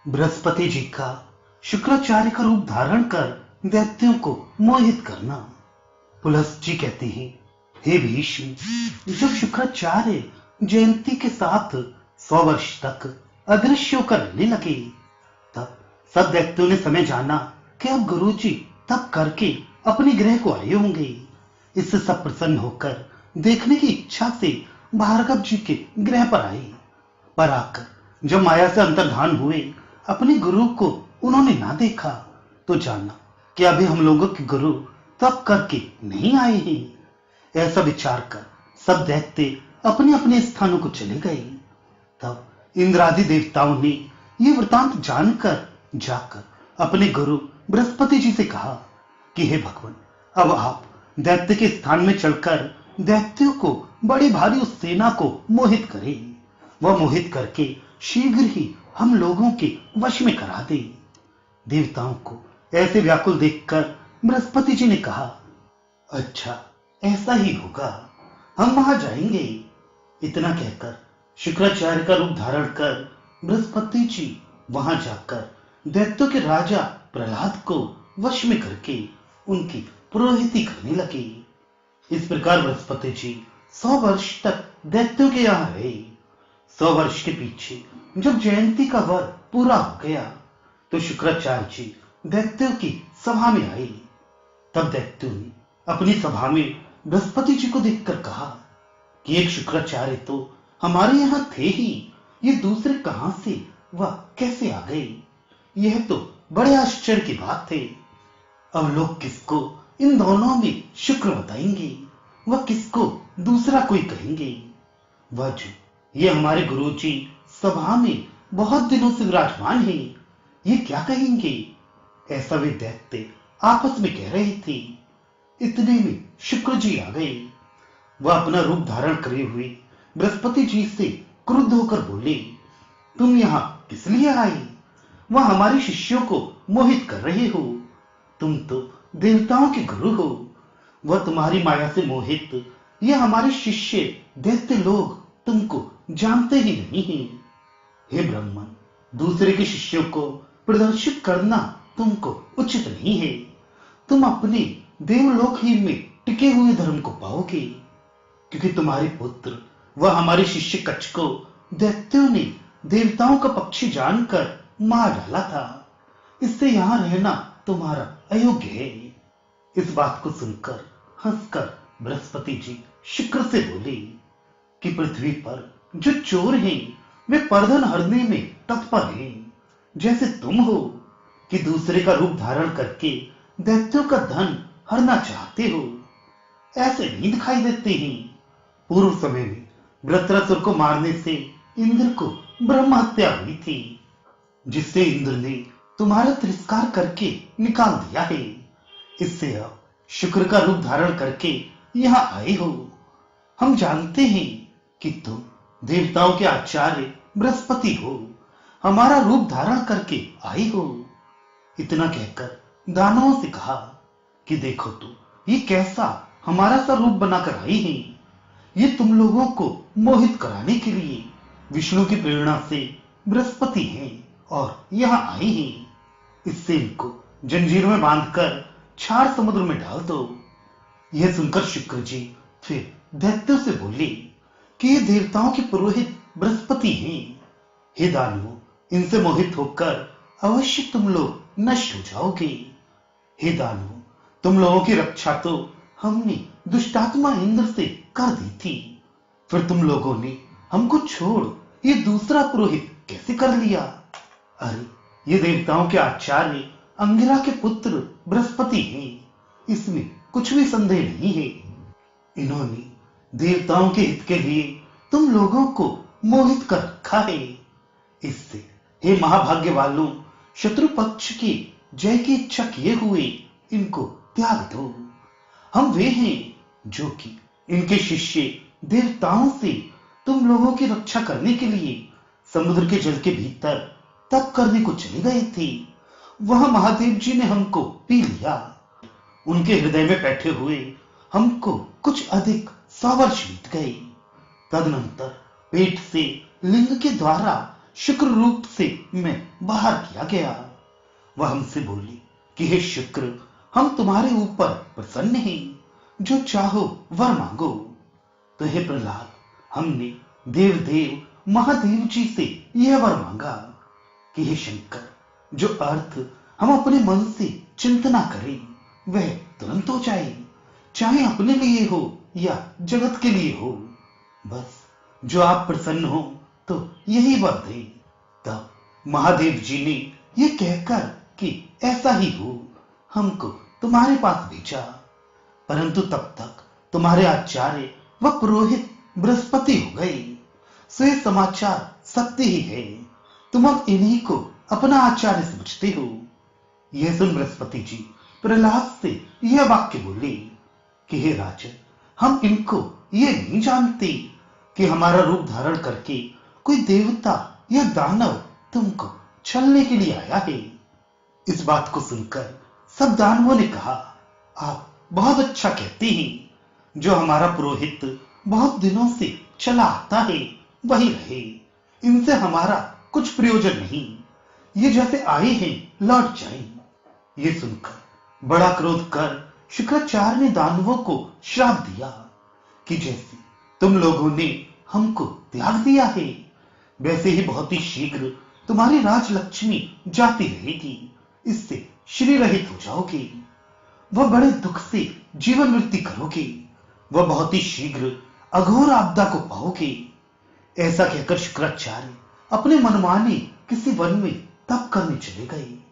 बृहस्पति जी का शुक्राचार्य का रूप धारण कर दैत्यों को मोहित करना। पुलस्त जी कहते हैं, हे भीष्म, जब शुक्राचार्य जयंती के साथ 100 वर्ष तक अदृश्य होकर रहने लगे, तब सब दैत्यों ने समय जाना कि अब गुरुजी तप करके अपने गृह को आए होंगे। इससे सब प्रसन्न होकर देखने की इच्छा से भार्गव जी के गृह पर आए। पर आकर जब माया से अंतर्धान हुए अपने गुरु को उन्होंने ना देखा, तो जाना कि अभी हम लोगों के गुरु तप करके नहीं आए हैं। ऐसा विचार कर सब दैत्य अपने अपने स्थानों को चले गए। तब इंद्रादि देवताओं ने ये वृतांत जानकर जाकर अपने गुरु बृहस्पति जी से कहा कि हे भगवान, अब आप दैत्य के स्थान में चलकर दैत्यों को बड़ी भारी उस सेना को मोहित करें। वह मोहित करके शीघ्र ही हम लोगों के वश में करा दे। देवताओं को ऐसे व्याकुल देखकर बृहस्पति जी ने कहा, अच्छा, ऐसा ही होगा, हम वहां जाएंगे। इतना कहकर शुक्राचार्य का रूप धारण कर बृहस्पति जी वहां जाकर दैत्यों के राजा प्रहलाद को वश में करके उनकी पुरोहिती करने लगे। इस प्रकार बृहस्पति जी 100 वर्ष तक दैत्यों के यहां रहे। 100 वर्ष के पीछे जब जयंती का वर पूरा हो गया, तो शुक्राचार्य जी दैत्यों की सभा में आए। तब दैत्यों ने अपनी सभा में बृहस्पति जी को देखकर कहा कि एक शुक्राचार्य तो हमारे यहां थे ही, ये दूसरे कहां से वह कैसे आ गए? यह तो बड़े आश्चर्य की बात है। अब लोग किसको इन दोनों में शुक्र बताएंगे, वह किसको दूसरा कोई कहेंगे? वह जो ये हमारे गुरुजी सभा में बहुत दिनों से विराजमान है, ये क्या कहेंगे? ऐसा वे दैत्य आपस में कह रहे थे। इतने में शुक्र जी आ गए। वह अपना रूप धारण करे हुए बृहस्पति जी से क्रुद्ध होकर बोले, तुम यहां किस लिए आए? वह हमारे शिष्यों को मोहित कर रहे हो। तुम तो देवताओं के गुरु हो। वह तुम्हारी माया से मोहित ये हमारे शिष्य दैत्य लोग तुमको जानते ही नहीं हैं। हे ब्राह्मण, दूसरे के शिष्यों को प्रदर्शित करना तुमको उचित नहीं है। तुम अपने देवलोक ही में टिके हुए धर्म को पाओगे, क्योंकि तुम्हारे पुत्र वह हमारे शिष्य कच्छ को दैत्यों ने देवताओं का पक्षी जानकर मार डाला था। इससे यहां रहना तुम्हारा अयोग्य है। इस बात को सुनकर हंसकर बृहस्पति जी शुक्र से बोले कि पृथ्वी पर जो चोर हैं वे परधन हरने में तत्पर हैं। जैसे तुम हो कि दूसरे का रूप धारण करके दैत्यों का धन हरना चाहते हो, ऐसे नहीं दिखाई देते हैं। पूर्व समय में वृत्रासुर को मारने से इंद्र को ब्रह्म हत्या हुई थी, जिससे इंद्र ने तुम्हारा तिरस्कार करके निकाल दिया है। इससे अब शुक्र का रूप धारण करके यहां आए हो। हम जानते हैं कि तुम देवताओं के आचार्य बृहस्पति हो, हमारा रूप धारण करके आए हो। इतना कहकर दानवों से कहा कि देखो तो ये कैसा हमारा सा रूप बनाकर आई हैं। ये तुम लोगों को मोहित कराने के लिए विष्णु की प्रेरणा से बृहस्पति हैं और यहां आए हैं। इससे इनको जंजीर में बांधकर क्षार समुद्र में डाल दो। यह सुनकर शुक्र जी फिर दैत्यों से बोले कि ये देवताओं के पुरोहित बृहस्पति हैं। हे दानवों, इनसे मोहित होकर अवश्य तुम लोग नष्ट हो जाओगे। हे दानवों, तुम लोगों की रक्षा तो हमने दुष्टात्मा इंद्र से कर दी थी, फिर तुम लोगों ने हमको छोड़ ये दूसरा पुरोहित कैसे कर लिया? अरे, ये देवताओं के आचार्य अंगिरा के पुत्र बृहस्पति हैं, इसमें कुछ भी संदेह नहीं है। इन्होंने देवताओं के हित के लिए तुम लोगों को मोहित कर रखा है। इससे हे महाभाग्य वालों, शत्रु पक्ष की जय की इच्छा किए हुए इनको त्याग दो। हम वे हैं जो कि इनके शिष्य देवताओं से तुम लोगों की रक्षा करने के लिए समुद्र के जल के भीतर तप करने को चले गए थे। वहां महादेव जी ने हमको पी लिया। उनके हृदय में बैठे हुए हमको कुछ अधिक 100 वर्ष बीत गए। तदनंतर पेट से लिंग के द्वारा शुक्र रूप से मैं बाहर किया गया। वह हमसे बोली कि हे शुक्र, हम तुम्हारे ऊपर प्रसन्न हैं, जो चाहो वर मांगो। तो हे प्रहलाद, हमने देव महादेव जी से यह वर मांगा कि हे शंकर, जो अर्थ हम अपने मन से चिंतना करें वह तुरंत हो जाए, चाहे अपने लिए हो या जगत के लिए हो। बस जो आप प्रसन्न हो तो यही वर दे। तब महादेव जी ने ये कहकर कि ऐसा ही हो, हमको तुम्हारे पास भेजा। परंतु तब तक तुम्हारे आचार्य व पुरोहित बृहस्पति हो गए, सो ये समाचार सत्य ही है। तुम अब इन्हीं को अपना आचार्य समझते हो। यह सुन बृहस्पति जी प्रहलाद से यह वाक्य बोले कि हे राजन, हम इनको ये नहीं जानते कि हमारा रूप धारण करके कोई देवता या दानव तुमको छलने के लिए आया है। इस बात को सुनकर सब दानवों ने कहा, आप बहुत अच्छा कहते हैं। जो हमारा पुरोहित बहुत दिनों से चला आता है वही रहे, इनसे हमारा कुछ प्रयोजन नहीं। ये जैसे आए हैं लौट जाएं। ये सुनकर बड़ा क्रोध कर शुक्राचार्य ने दानवों को श्राप दिया कि जैसे तुम लोगों ने हमको त्याग दिया है, वैसे ही बहुत ही शीघ्र तुम्हारी राजलक्ष्मी जाती रहेगी, इससे श्री रहित हो जाओगे। वह बड़े दुख से जीवन मृत्यु करोगे, वह बहुत ही शीघ्र अघोर आपदा को पाओगे। ऐसा कहकर शुक्राचार्य अपने मनमाने किसी वन में तप करने चले गए।